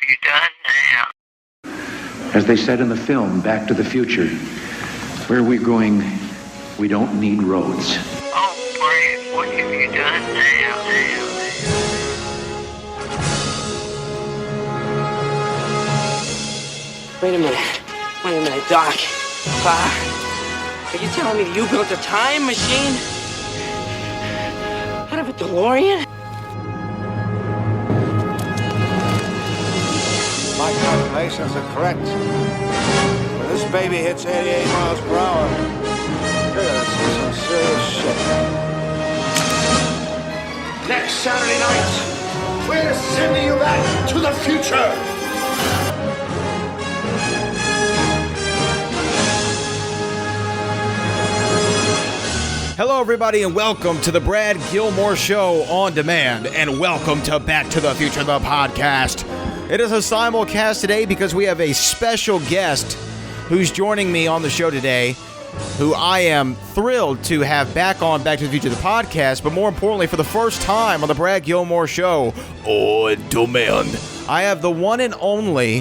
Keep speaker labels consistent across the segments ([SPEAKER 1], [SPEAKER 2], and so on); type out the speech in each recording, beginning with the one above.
[SPEAKER 1] you done now?
[SPEAKER 2] As they said in the film, Back to the Future, where we're going, we don't need roads.
[SPEAKER 1] Oh, Brad, what have you done now?
[SPEAKER 3] Wait a minute, Doc. Are you telling me that you built a time machine? Out of a DeLorean?
[SPEAKER 4] My calculations are correct. When this baby hits 88 miles per hour, you're gonna see some serious shit. Next Saturday night, we're sending you back to the future.
[SPEAKER 5] Hello, everybody, and welcome to the Brad Gilmore Show on demand, and welcome to Back to the Future, the podcast. It is a simulcast today because we have a special guest who's joining me on the show today, who I am thrilled to have back on Back to the Future, the podcast, but more importantly, for the first time on the Brad Gilmore Show on demand. I have the one and only,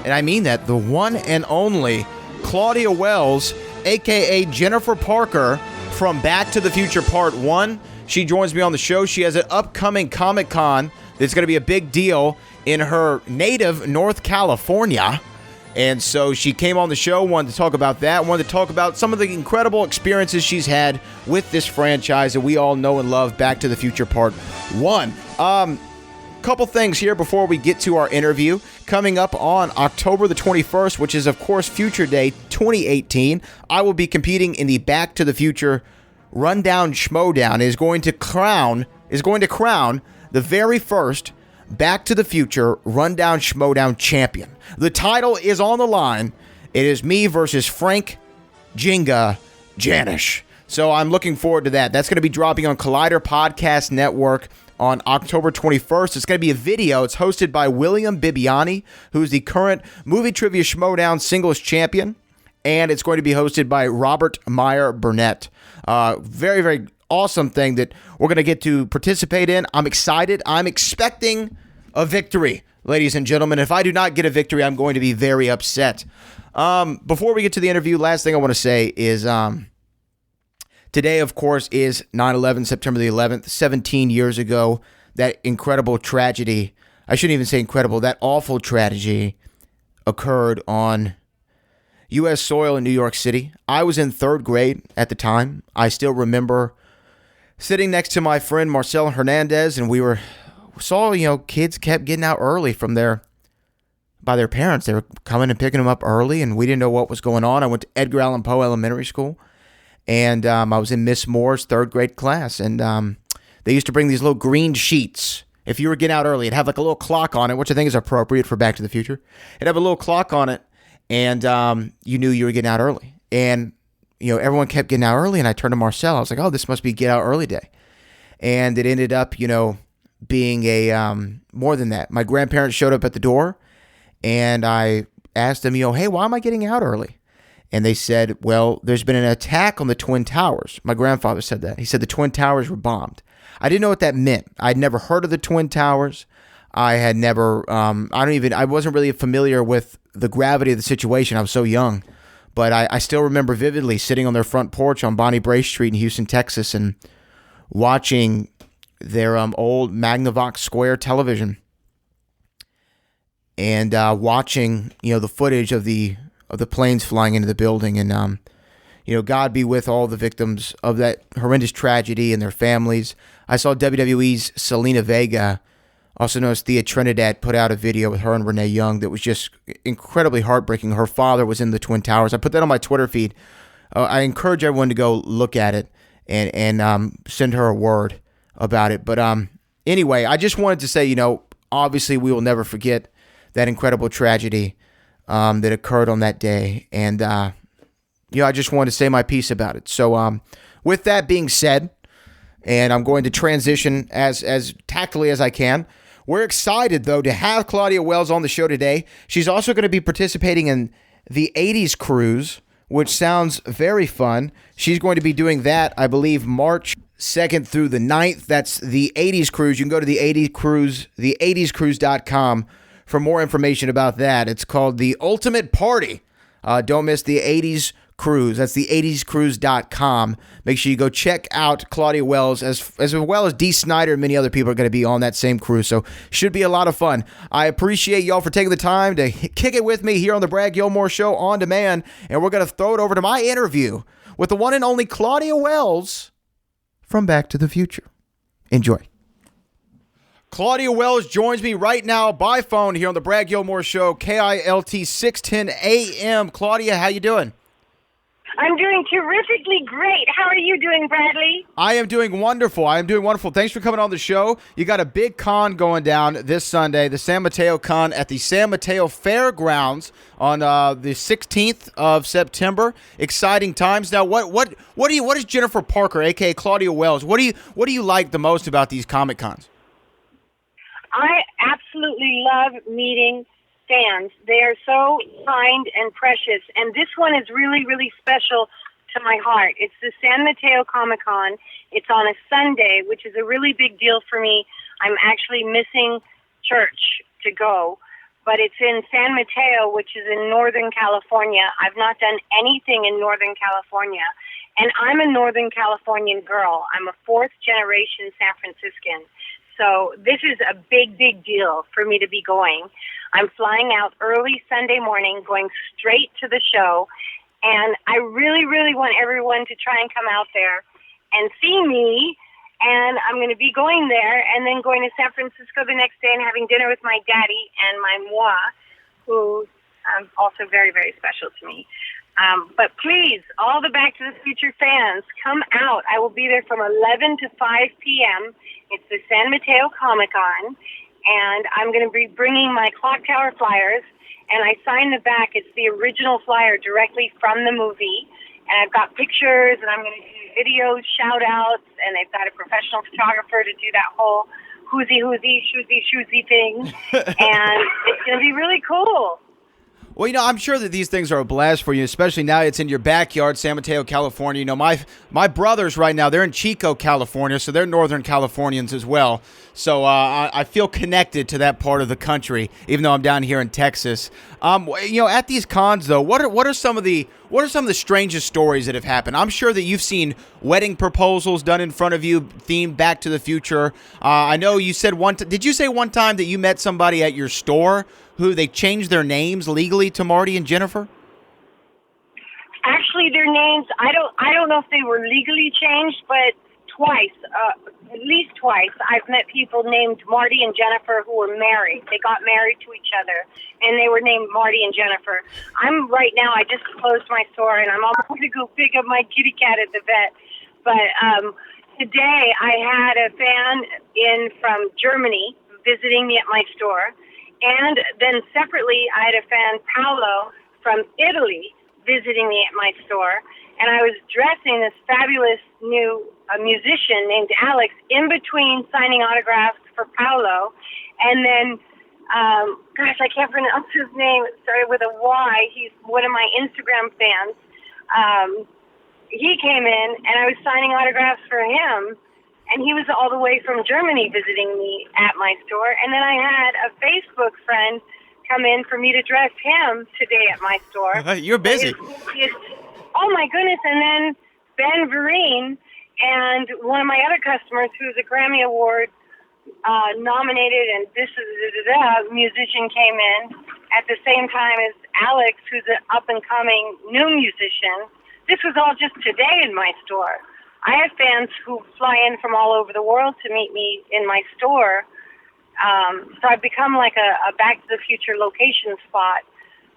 [SPEAKER 5] and I mean that, the one and only Claudia Wells, a.k.a. Jennifer Parker from Back to the Future Part 1. She joins me on the show. She has an upcoming Comic-Con that's going to be a big deal in her native North California. And so she came on the show, wanted to talk about that, wanted to talk about some of the incredible experiences she's had with this franchise that we all know and love, Back to the Future Part 1. Couple things here before we get to our interview. Coming up on October the 21st, which is of course Future Day 2018, I will be competing in the Back to the Future Rundown Schmodown. Is going to crown the very first Back to the Future Rundown Schmodown champion. The title is on the line. It is me versus Frank Jenga Janish. So I'm looking forward to that. That's going to be dropping on Collider Podcast Network on October 21st. It's going to be a video. It's hosted by William Bibbiani, who's the current Movie Trivia Schmodown singles champion, and it's going to be hosted by Robert Meyer Burnett. Very, very awesome thing that we're going to get to participate in. I'm excited. I'm expecting a victory, ladies and gentlemen. If I do not get a victory, I'm going to be very upset. Before we get to the interview, last thing I want to say is today, of course, is 9/11, September the 11th, 17 years ago. That incredible tragedy, I shouldn't even say incredible, that awful tragedy occurred on U.S. soil in New York City. I was in third grade at the time. I still remember sitting next to my friend Marcel Hernandez, and we saw kids kept getting out early by their parents. They were coming and picking them up early, and we didn't know what was going on. I went to Edgar Allan Poe Elementary School. And I was in Miss Moore's third grade class, and they used to bring these little green sheets. If you were getting out early, it'd have like a little clock on it, which I think is appropriate for Back to the Future. It'd have a little clock on it, and you knew you were getting out early. And everyone kept getting out early, and I turned to Marcel. I was like, "Oh, this must be get out early day." And it ended up, being a more than that. My grandparents showed up at the door, and I asked them, "Hey, why am I getting out early?" And they said, well, there's been an attack on the Twin Towers. My grandfather said that. He said the Twin Towers were bombed. I didn't know what that meant. I'd never heard of the Twin Towers. I had never, I wasn't really familiar with the gravity of the situation. I was so young. But I still remember vividly sitting on their front porch on Bonnie Brae Street in Houston, Texas, and watching their old Magnavox Square television. And watching, the footage of the planes flying into the building, and God be with all the victims of that horrendous tragedy and their families. I saw WWE's Selena Vega, also known as Thea Trinidad, put out a video with her and Renee Young that was just incredibly heartbreaking. Her father was in the Twin Towers. I put that on my Twitter feed. I encourage everyone to go look at it and send her a word about it. But anyway, I just wanted to say, obviously we will never forget that incredible tragedy that occurred on that day. And, I just wanted to say my piece about it. So with that being said, and I'm going to transition as tactfully as I can, we're excited, though, to have Claudia Wells on the show today. She's also going to be participating in the 80s Cruise, which sounds very fun. She's going to be doing that, I believe, March 2nd through the 9th. That's the 80s Cruise. You can go to the 80s Cruise, the 80scruise.com for more information about that. It's called The Ultimate Party. Don't miss the 80s Cruise. That's the 80scruise.com. Make sure you go check out Claudia Wells, as well as Dee Snider and many other people are going to be on that same cruise. So should be a lot of fun. I appreciate y'all for taking the time to kick it with me here on the Brad Gilmore Show on demand. And we're going to throw it over to my interview with the one and only Claudia Wells from Back to the Future. Enjoy. Claudia Wells joins me right now by phone here on the Brad Gilmore Show, KILT 610 AM. Claudia, how you doing?
[SPEAKER 6] I'm doing terrifically great. How are you doing, Bradley?
[SPEAKER 5] I am doing wonderful. Thanks for coming on the show. You got a big con going down this Sunday, the San Mateo Con at the San Mateo Fairgrounds on the 16th of September. Exciting times. Now, what is Jennifer Parker, aka Claudia Wells? What do you like the most about these Comic Cons?
[SPEAKER 6] I absolutely love meeting fans. They are so kind and precious, and this one is really, really special to my heart. It's the San Mateo Comic Con. It's on a Sunday, which is a really big deal for me. I'm actually missing church to go, but it's in San Mateo, which is in Northern California. I've not done anything in Northern California, and I'm a Northern Californian girl. I'm a fourth-generation San Franciscan. So this is a big, big deal for me to be going. I'm flying out early Sunday morning, going straight to the show, and I really, really want everyone to try and come out there and see me, and I'm going to be going there and then going to San Francisco the next day and having dinner with my daddy and my moi, who also very, very special to me. But please, all the Back to the Future fans, come out. I will be there from 11 to 5 p.m. It's the San Mateo Comic-Con, and I'm going to be bringing my Clock Tower flyers, and I signed the back. It's the original flyer directly from the movie, and I've got pictures, and I'm going to do videos, shout-outs, and they've got a professional photographer to do that whole whoozy, shoozy thing, and it's going to be really cool.
[SPEAKER 5] Well, I'm sure that these things are a blast for you, especially now it's in your backyard, San Mateo, California. My brothers right now, they're in Chico, California, so they're Northern Californians as well. So I feel connected to that part of the country, even though I'm down here in Texas. At these cons, though, what are some of the strangest stories that have happened? I'm sure that you've seen wedding proposals done in front of you, themed Back to the Future. I know you said did you say one time that you met somebody at your store who they changed their names legally to Marty and Jennifer?
[SPEAKER 6] Actually, their names, I don't know if they were legally changed, but at least twice, I've met people named Marty and Jennifer who were married. They got married to each other, and they were named Marty and Jennifer. Right now, I just closed my store, and I'm almost going to go pick up my kitty cat at the vet. But today, I had a fan in from Germany visiting me at my store. And then separately, I had a fan, Paolo, from Italy, visiting me at my store. And I was dressing this fabulous new musician named Alex in between signing autographs for Paolo. And then, I can't pronounce his name. It started with a Y. He's one of my Instagram fans. He came in, and I was signing autographs for him. And he was all the way from Germany visiting me at my store. And then I had a Facebook friend come in for me to dress him today at my store.
[SPEAKER 5] You're busy.
[SPEAKER 6] Oh, my goodness. And then Ben Vereen and one of my other customers, who's a Grammy Award nominated and musician, came in at the same time as Alex, who's an up-and-coming new musician. This was all just today in my store. I have fans who fly in from all over the world to meet me in my store. So I've become like a Back to the Future location spot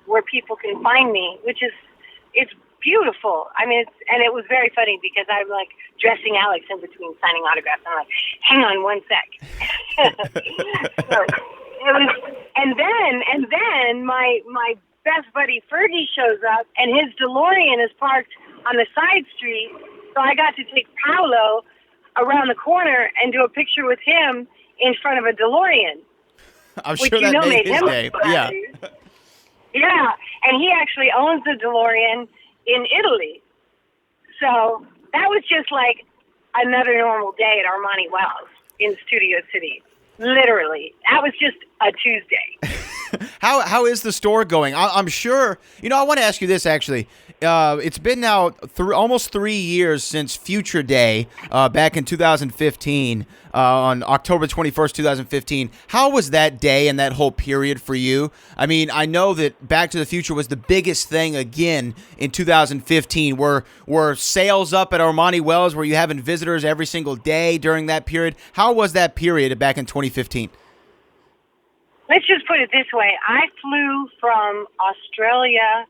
[SPEAKER 6] where people can find me, it's beautiful. I mean, it was very funny because I'm like dressing Alex in between signing autographs. I'm like, hang on one sec. So it was, and then my best buddy Fergie shows up, and his DeLorean is parked on the side street. So I got to take Paolo around the corner and do a picture with him in front of a DeLorean.
[SPEAKER 5] I'm sure that made his day. Yeah.
[SPEAKER 6] Yeah, and he actually owns the DeLorean in Italy. So that was just like another normal day at Armani Wells in Studio City. Literally. That was just a Tuesday.
[SPEAKER 5] How is the store going? I'm sure. I want to ask you this actually. It's been now almost 3 years since Future Day, back in 2015, on October 21st, 2015. How was that day and that whole period for you? I mean, I know that Back to the Future was the biggest thing again in 2015. Were sales up at Armani Wells? Were you having visitors every single day during that period? How was that period back in 2015?
[SPEAKER 6] Let's just put it this way. I flew from Australia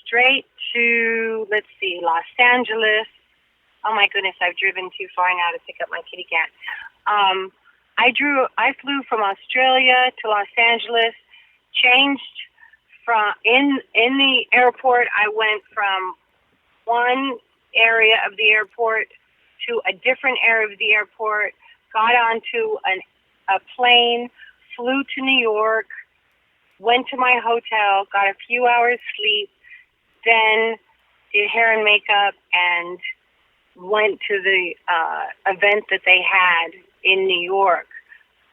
[SPEAKER 6] straight to, Los Angeles. Oh my goodness, I've driven too far now to pick up my kitty cat. I flew from Australia to Los Angeles, changed from, in the airport, I went from one area of the airport to a different area of the airport, got onto a plane, flew to New York, went to my hotel, got a few hours sleep, then did hair and makeup, and went to the event that they had in New York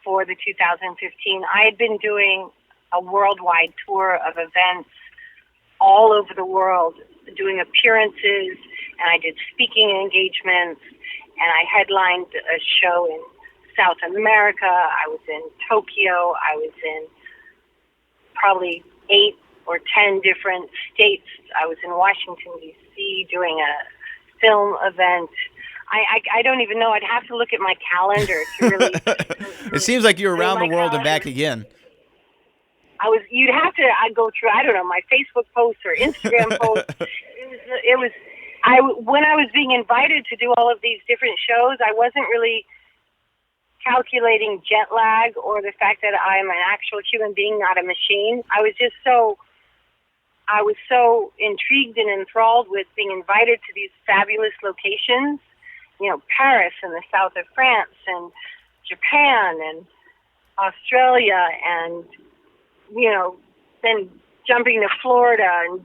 [SPEAKER 6] for the 2015. I had been doing a worldwide tour of events all over the world, doing appearances, and I did speaking engagements, and I headlined a show in South America. I was in Tokyo. I was in probably 8 or 10 different states. I was in Washington, D.C. doing a film event. I don't even know. I'd have to look at my calendar to really...
[SPEAKER 5] It seems like you're around the world and back again.
[SPEAKER 6] You'd have to, I'd go through, I don't know, my Facebook posts or Instagram posts. When I was being invited to do all of these different shows, I wasn't really calculating jet lag or the fact that I'm an actual human being, not a machine. I was so intrigued and enthralled with being invited to these fabulous locations, Paris and the south of France and Japan and Australia and, then jumping to Florida and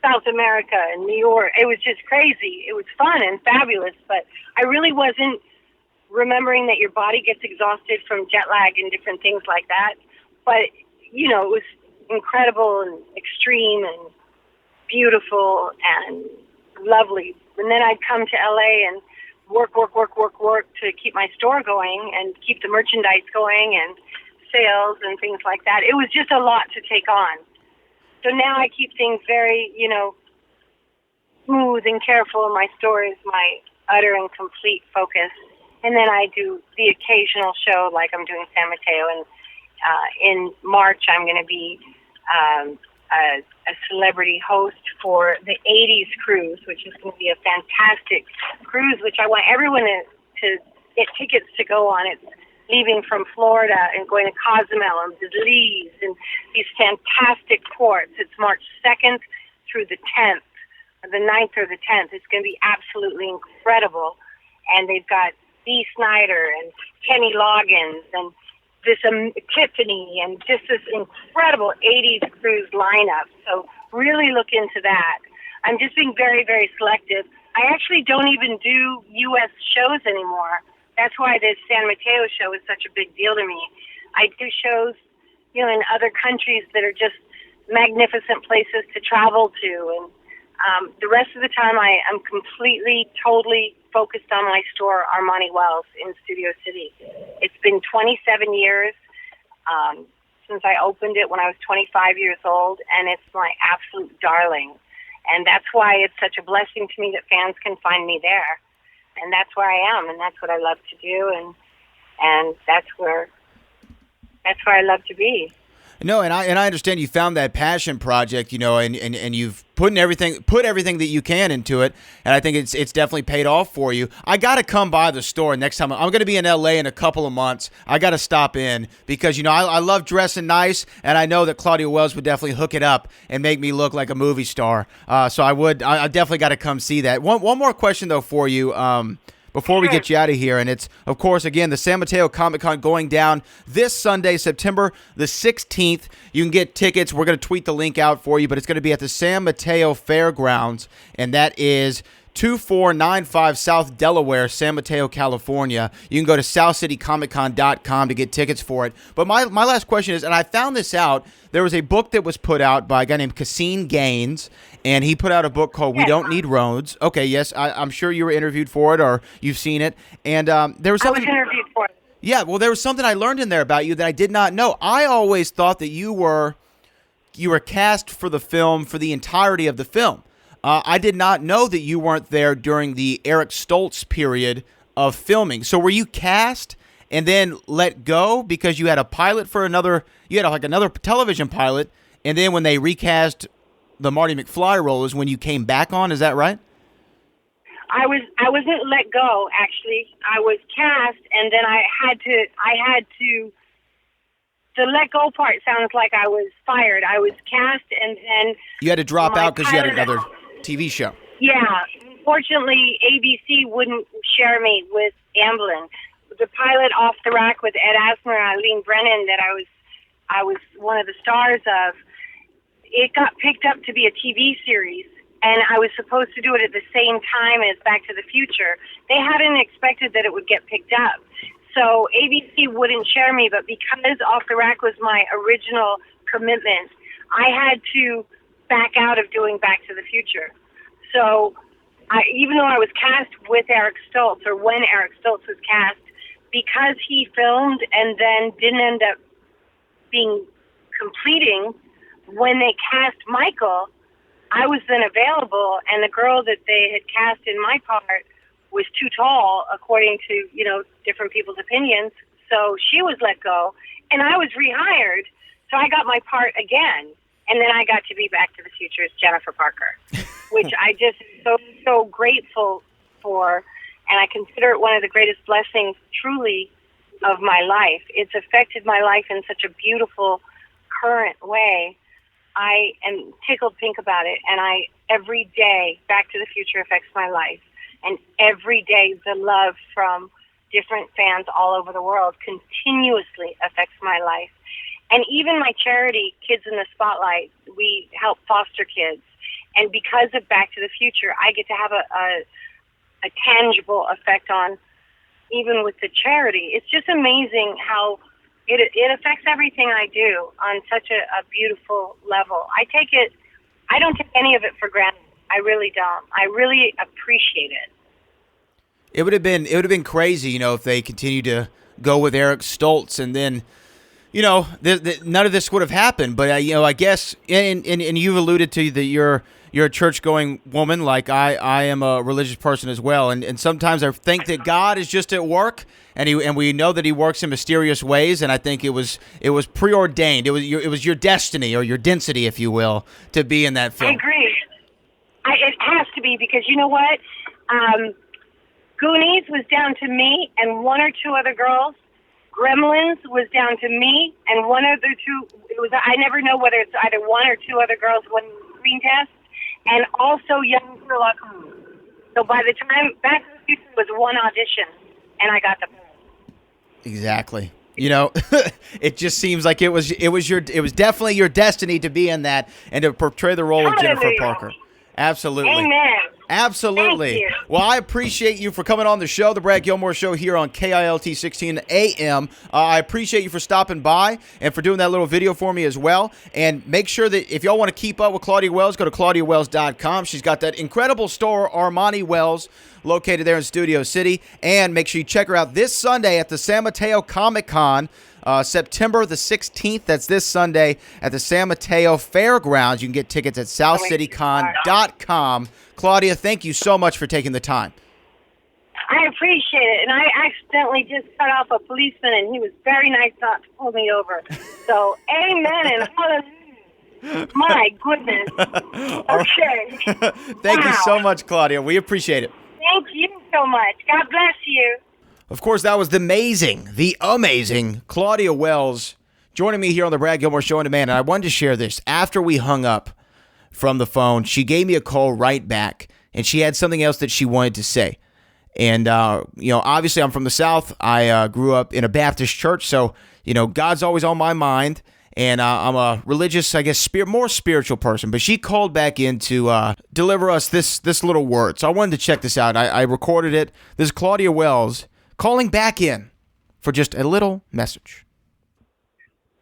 [SPEAKER 6] South America and New York. It was just crazy. It was fun and fabulous, but I really wasn't remembering that your body gets exhausted from jet lag and different things like that. But, it was incredible and extreme and beautiful and lovely. And then I'd come to LA and work to keep my store going and keep the merchandise going and sales and things like that. It was just a lot to take on. So now I keep things very, smooth and careful, and my store is my utter and complete focus. And then I do the occasional show, like I'm doing San Mateo, and in March I'm going to be a celebrity host for the 80s cruise, which is going to be a fantastic cruise, which I want everyone to get tickets to go on. It's leaving from Florida and going to Cozumel and Belize and these fantastic ports. It's March 2nd through the 10th, the 9th or the 10th. It's going to be absolutely incredible. And they've got Dee Snider and Kenny Loggins and this Tiffany and just this incredible 80s cruise lineup. So really look into that. I'm just being very, very selective. I actually don't even do U.S. shows anymore. That's why this San Mateo show is such a big deal to me. I do shows, in other countries that are just magnificent places to travel to. And the rest of the time I am completely, totally focused on my store, Armani Wells, in Studio City. It's been 27 years since I opened it when I was 25 years old, and it's my absolute darling. And that's why it's such a blessing to me that fans can find me there. And that's where I am, and that's what I love to do, and that's where I love to be.
[SPEAKER 5] No, and I understand you found that passion project, and you've put everything that you can into it, and I think it's definitely paid off for you. I got to come by the store next time. I'm going to be in LA in a couple of months. I got to stop in because I love dressing nice, and I know that Claudia Wells would definitely hook it up and make me look like a movie star. So I definitely got to come see that. One more question though for you. Before we get you out of here, and it's, of course, again, the San Mateo Comic-Con going down this Sunday, September the 16th. You can get tickets. We're going to tweet the link out for you, but it's going to be at the San Mateo Fairgrounds, and that is 2495 South Delaware, San Mateo, California. You can go to SouthCityComicCon.com to get tickets for it. But my last question is, and I found this out, there was a book that was put out by a guy named Cassine Gaines, and he put out a book called We Don't Need Roads. Okay, yes, I'm sure you were interviewed for it or you've seen it. And there was something...
[SPEAKER 6] I was interviewed for it.
[SPEAKER 5] Yeah, well, there was something I learned in there about you that I did not know. I always thought that you were cast for the film for the entirety of the film. I did not know that you weren't there during the Eric Stoltz period of filming. So were you cast and then let go because you had a pilot for another television pilot, and then when they recast the Marty McFly role is when you came back on? Is that right?
[SPEAKER 6] I wasn't let go, actually. I was cast, and then I had to. The let go part sounds like I was fired. I was cast, and then
[SPEAKER 5] you had to drop out because you had another TV show.
[SPEAKER 6] Yeah. Unfortunately, ABC wouldn't share me with Amblin. The pilot Off the Rack with Ed Asner and Eileen Brennan that I was one of the stars of, it got picked up to be a TV series, and I was supposed to do it at the same time as Back to the Future. They hadn't expected that it would get picked up. So ABC wouldn't share me, but because Off the Rack was my original commitment, I had to back out of doing Back to the Future. So even though I was cast with Eric Stoltz, or when Eric Stoltz was cast, because he filmed and then didn't end up completing, when they cast Michael, I was then available, and the girl that they had cast in my part was too tall, according to, different people's opinions. So she was let go, and I was rehired. So I got my part again, and then I got to be Back to the Future's Jennifer Parker, which I just so grateful for, and I consider it one of the greatest blessings, truly, of my life. It's affected my life in such a beautiful, current way. I am tickled pink about it, and every day, Back to the Future affects my life. And every day, the love from different fans all over the world continuously affects my life. And even my charity, Kids in the Spotlight, we help foster kids. And because of Back to the Future, I get to have a tangible effect on, even with the charity. It's just amazing how it affects everything I do on such a beautiful level. I don't take any of it for granted. I really don't. I really appreciate it.
[SPEAKER 5] It would have been crazy, if they continued to go with Eric Stoltz, and then, none of this would have happened. But I guess, and you've alluded to that you're a church-going woman, like I am a religious person as well, and sometimes I think that God is just at work, and we know that He works in mysterious ways, and I think it was preordained. It was your destiny, or your density, if you will, to be in that film.
[SPEAKER 6] I agree. It has to be, because you know what? Goonies was down to me and one or two other girls. Gremlins was down to me and one other two. I never know whether it's either one or two other girls winning screen tests, and also young Sherlock Holmes. So by the time Back to the Future was one audition, and I got the part.
[SPEAKER 5] Exactly. It just seems like it was definitely your destiny to be in that and to portray the role of Jennifer Parker. Absolutely.
[SPEAKER 6] Amen.
[SPEAKER 5] Absolutely.
[SPEAKER 6] Thank you.
[SPEAKER 5] Well, I appreciate you for coming on the show, the Brad Gilmore Show here on KILT 16 AM. I appreciate you for stopping by and for doing that little video for me as well. And make sure that if y'all want to keep up with Claudia Wells, go to ClaudiaWells.com. She's got that incredible store, Armani Wells, located there in Studio City. And make sure you check her out this Sunday at the San Mateo Comic-Con. September the 16th, that's this Sunday at the San Mateo Fairgrounds. You can get tickets at SouthCityCon.com. Claudia, thank you so much for taking the time.
[SPEAKER 6] I appreciate it, and I accidentally just cut off a policeman, and he was very nice not to pull me over. So, amen and hallelujah. My goodness. Okay.
[SPEAKER 5] Thank you so much, Claudia. We appreciate it.
[SPEAKER 6] Thank you so much. God bless you.
[SPEAKER 5] Of course, that was the amazing Claudia Wells joining me here on the Brad Gilmore Show on Demand. And I wanted to share this. After we hung up from the phone, she gave me a call right back, and she had something else that she wanted to say. And, obviously I'm from the South. I grew up in a Baptist church, so, God's always on my mind. and I'm a religious, I guess, more spiritual person. But she called back in to deliver us this little word. So I wanted to check this out. I recorded it. This is Claudia Wells calling back in for just a little message.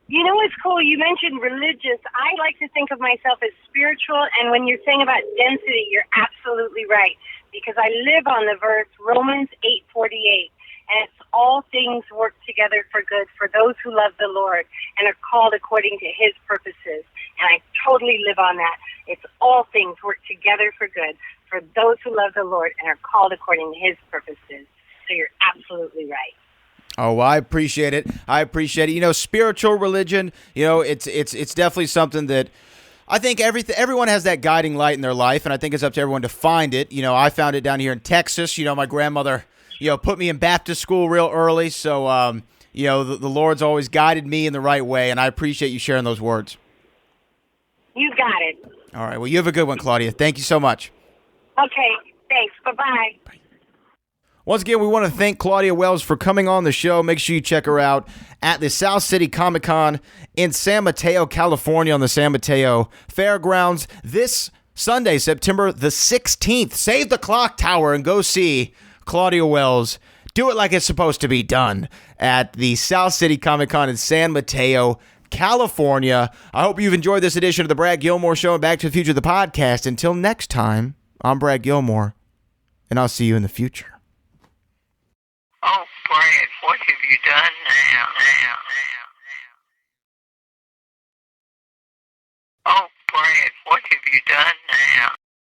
[SPEAKER 6] You know what's cool? You mentioned religious. I like to think of myself as spiritual, and when you're saying about density, you're absolutely right, because I live on the verse Romans 8:48, and it's all things work together for good for those who love the Lord and are called according to his purposes. And I totally live on that. It's all things work together for good for those who love the Lord and are called according to his purposes. So you're absolutely right.
[SPEAKER 5] Oh, well, I appreciate it. I appreciate it. You know, spiritual religion, you know, it's definitely something that I think everyone has that guiding light in their life, and I think it's up to everyone to find it. You know, I found it down here in Texas. You know, my grandmother, you know, put me in Baptist school real early, so, you know, the Lord's always guided me in the right way, and I appreciate you sharing those words.
[SPEAKER 6] You got it.
[SPEAKER 5] All right, well, you have a good one, Claudia. Thank you so much.
[SPEAKER 6] Okay, thanks. Bye-bye.
[SPEAKER 5] Once again, we want to thank Claudia Wells for coming on the show. Make sure you check her out at the South City Comic Con in San Mateo, California, on the San Mateo Fairgrounds this Sunday, September the 16th. Save the clock tower and go see Claudia Wells do it like it's supposed to be done at the South City Comic Con in San Mateo, California. I hope you've enjoyed this edition of the Brad Gilmore Show and Back to the Future, the podcast. Until next time, I'm Brad Gilmore, and I'll see you in the future.
[SPEAKER 1] Oh, Brad, what have you done now? Oh, Brad, what have you done now?